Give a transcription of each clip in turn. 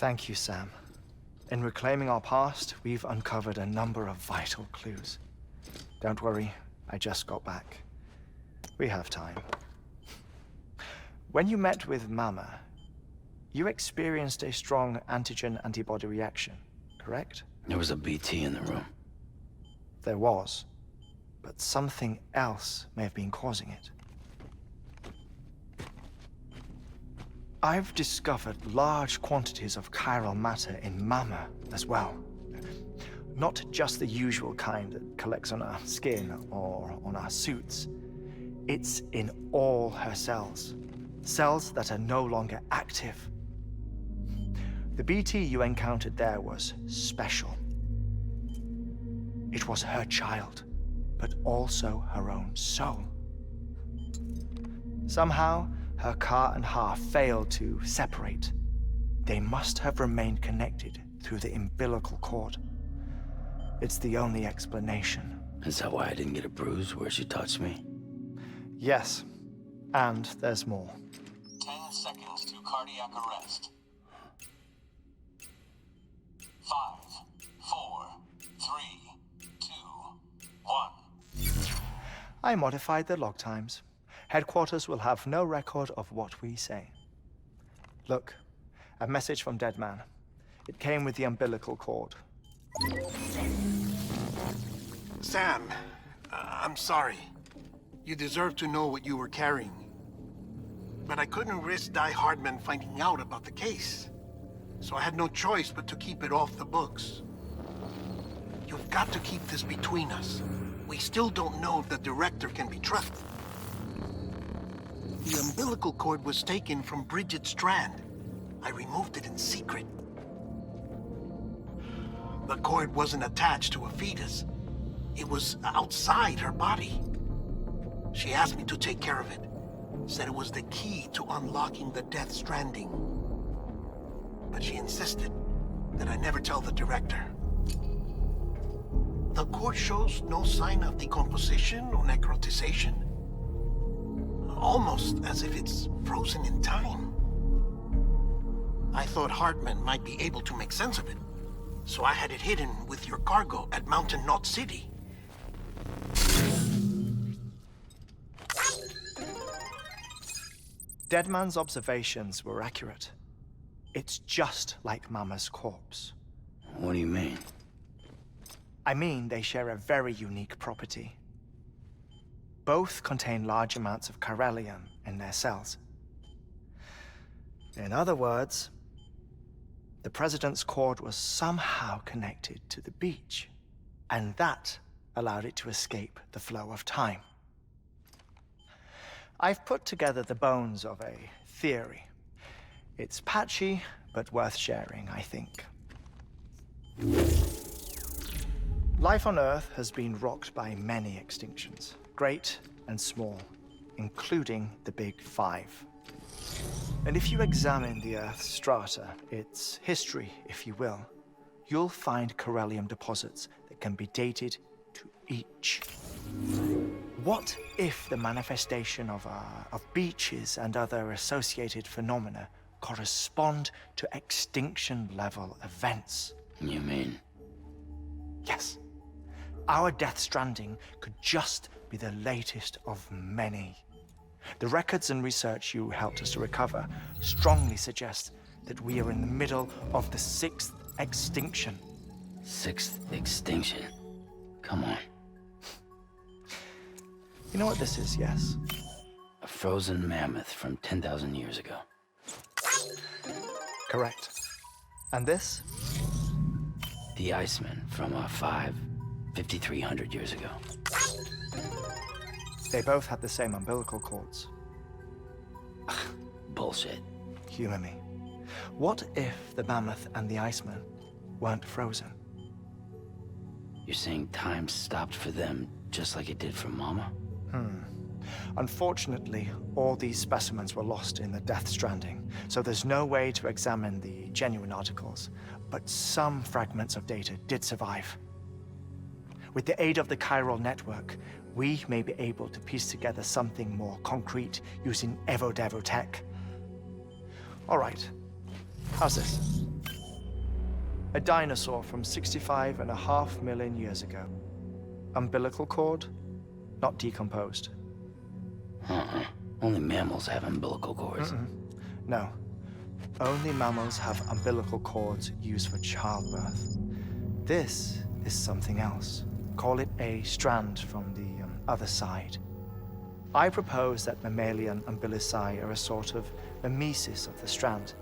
Thank you, Sam. In reclaiming our past, we've uncovered a number of vital clues. Don't worry, I just got back. We have time. When you met with Mama, you experienced a strong antigen-antibody reaction, correct? There was a BT in the room. There was, but something else may have been causing it. I've discovered large quantities of chiral matter in Mama as well. Not just the usual kind that collects on our skin or on our suits. It's in all her cells. Cells that are no longer active. The BT you encountered there was special. It was her child, but also her own soul. Somehow, her car and half failed to separate. They must have remained connected through the umbilical cord. It's the only explanation. Is that why I didn't get a bruise where she touched me? Yes, and there's more. 10 seconds to cardiac arrest. 5, 4, 3, 2, 1. I modified the log times. Headquarters will have no record of what we say. Look, a message from Dead Man. It came with the umbilical cord. Sam, I'm sorry. You deserve to know what you were carrying. But I couldn't risk Heartman finding out about the case. So I had no choice but to keep it off the books. You've got to keep this between us. We still don't know if the director can be trusted. The umbilical cord was taken from Bridget Strand. I removed it in secret. The cord wasn't attached to a fetus. It was outside her body. She asked me to take care of it. Said it was the key to unlocking the Death Stranding. But she insisted that I never tell the director. The cord shows no sign of decomposition or necrotization. Almost as if it's frozen in time. I thought Heartman might be able to make sense of it, so I had it hidden with your cargo at Mountain Knot City. Deadman's observations were accurate. It's just like Mama's corpse. What do you mean? I mean, they share a very unique property. Both contain large amounts of chiralium in their cells. In other words, the President's cord was somehow connected to the beach, and that allowed it to escape the flow of time. I've put together the bones of a theory. It's patchy, but worth sharing, I think. Life on Earth has been rocked by many extinctions, great and small, including the Big Five. And if you examine the Earth's strata, its history, if you will, you'll find chiralium deposits that can be dated to each. What if the manifestation of beaches and other associated phenomena correspond to extinction-level events? You mean? Yes. Our Death Stranding could just be the latest of many. The records and research you helped us to recover strongly suggest that we are in the middle of the 6th extinction. 6th extinction? Come on. You know what this is, yes? A frozen mammoth from 10,000 years ago. Correct. And this? The Iceman from 5,300 years ago. They both had the same umbilical cords. Bullshit. Humor me. What if the mammoth and the Iceman weren't frozen? You're saying time stopped for them just like it did for Mama? Unfortunately, all these specimens were lost in the Death Stranding, so there's no way to examine the genuine articles, but some fragments of data did survive. With the aid of the chiral network, we may be able to piece together something more concrete using Evo-Devo tech. All right, how's this? A dinosaur from 65.5 million years ago. Umbilical cord, not decomposed. Only mammals have umbilical cords. No. Only mammals have umbilical cords used for childbirth. This is something else. Call it a strand from the other side. I propose that mammalian umbilici are a sort of mimesis of the strand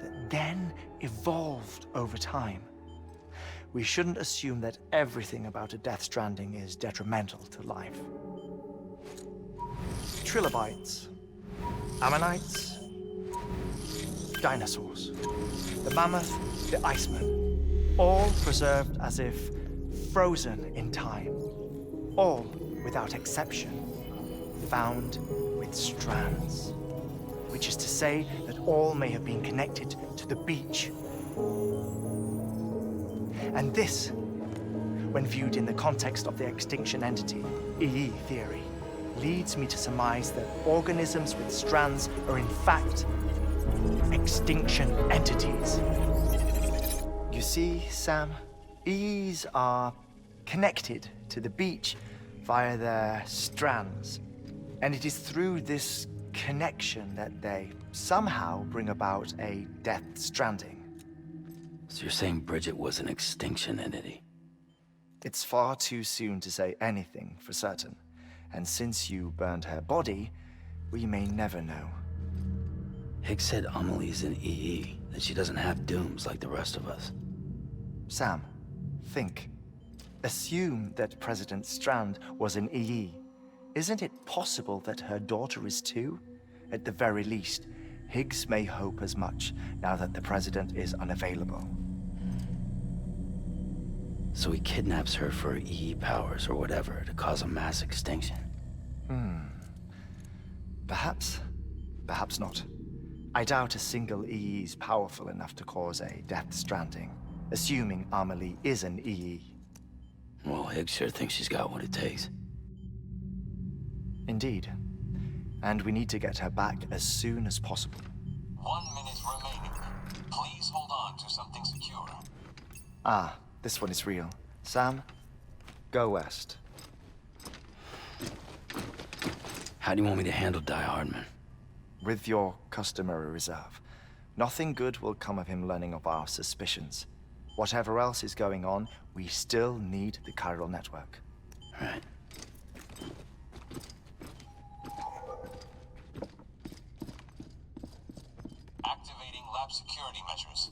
that then evolved over time. We shouldn't assume that everything about a death stranding is detrimental to life. Trilobites, ammonites, dinosaurs, the mammoth, the Iceman, all preserved as if frozen in time, all, without exception, found with strands, which is to say that all may have been connected to the beach. And this, when viewed in the context of the extinction entity, EE theory, leads me to surmise that organisms with strands are in fact extinction entities. You see, Sam, EEs are connected to the beach via their strands. And it is through this connection that they somehow bring about a death stranding. So you're saying Bridget was an extinction entity? It's far too soon to say anything for certain. And since you burned her body, we may never know. Higgs said Amelie's an EE, that she doesn't have dooms like the rest of us. Sam, think. Assume that President Strand was an EE. Isn't it possible that her daughter is too? At the very least, Higgs may hope as much now that the President is unavailable. So he kidnaps her for EE powers or whatever to cause a mass extinction. Perhaps. Perhaps not. I doubt a single EE is powerful enough to cause a death stranding, assuming Amelie is an EE. Well, Higgs sure thinks she's got what it takes. Indeed. And we need to get her back as soon as possible. 1 minute remaining. Please hold on to something secure. Ah, this one is real. Sam, go west. How do you want me to handle Die Hardman? With your customary reserve. Nothing good will come of him learning of our suspicions. Whatever else is going on, we still need the chiral network. Right. Activating lab security measures.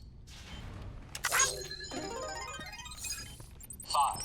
5,